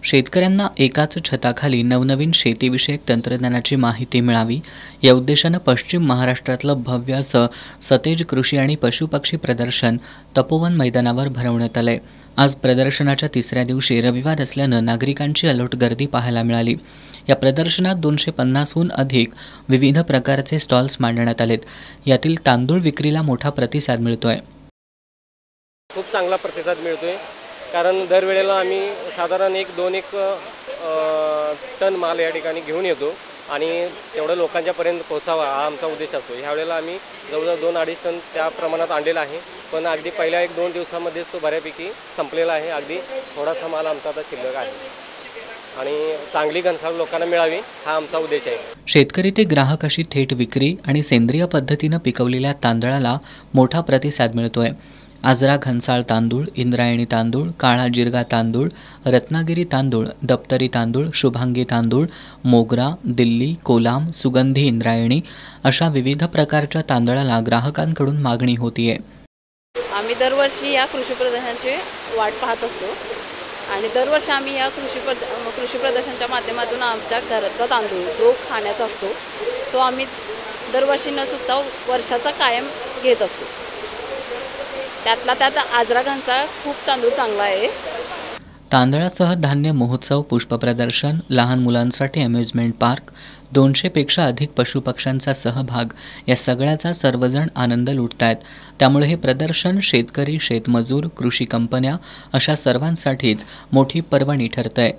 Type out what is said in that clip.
शेतकऱ्यांना एकाच छताखाली नवनवीन शेतीविषयक तंत्रज्ञानाची माहिती मिळावी या उद्देशानं पश्चिम महाराष्ट्रातलं भव्य असं सतेज कृषी आणि पशुपक्षी प्रदर्शन तपोवन मैदानावर भरवण्यात आलंय। आज प्रदर्शनाच्या तिसऱ्या दिवशी रविवार असल्यानं नागरिकांची अलोट गर्दी पाहायला मिळाली। या प्रदर्शनात 250हून अधिक विविध प्रकारचे स्टॉल्स मांडण्यात आलेत। यातील तांदूळ विक्रीला मोठा प्रतिसाद मिळतोय। खूप चांगला प्रतिसाद मिळतोय, कारण दरवेळेला आम्ही साधारण 1-2 टन माल या ठिकाणी घेऊन येतो आणि तेवढं लोकांच्यापर्यंत पोहोचावा हा आमचा उद्देश असतो। ह्यावेळेला आम्ही जवळजवळ 2-2.5 टन त्या प्रमाणात आणलेला आहे, पण अगदी पहिल्या 1-2 दिवसामध्येच तो बऱ्यापैकी संपलेला आहे। अगदी थोडासा माल आमचा आता शिल्लक आहे आणि चांगली घनसाळ लोकांना मिळावी हा आमचा उद्देश आहे। शेतकरी ते ग्राहक अशी थेट विक्री आणि सेंद्रिय पद्धतीनं पिकवलेल्या तांदळाला मोठा प्रतिसाद मिळतोय। आजरा घनसाळ तांदूळ, इंद्रायणी तांदूळ, काळा जिरगा तांदूळ, रत्नागिरी तांदूळ, दप्तरी तांदूळ, शुभांगी तांदूळ, मोगरा, दिल्ली, कोलाम, सुगंधी इंद्रायणी अशा विविध प्रकारच्या तांदळाला ग्राहकांकडून मागणी होतीये। आम्ही दरवर्षी या कृषी प्रदर्शनाची वाट पाहत असतो आणि दरवर्षी आम्ही या कृषी प्रदर्शनाच्या माध्यमातून आमच्या घरचा तांदूळ जो खाण्याचा असतो तो आम्ही दरवर्षी न चुकता वर्षाचा कायम घेत असतो। त्यातला त्यात आजरा घनसाळ खूप तांदूळ चांगला आहे। तांदळासह धान्य महोत्सव, पुष्प प्रदर्शन, लहान मुलांसाठी अम्युजमेंट पार्क, 200 पेक्षा अधिक पशुपक्ष्यांचा सहभाग या सगळ्याचा सर्वजण आनंद लुटतायत। त्यामुळे हे प्रदर्शन शेतकरी, शेतमजूर, कृषी कंपन्या अशा सर्वांसाठीच मोठी पर्वणी ठरतंय।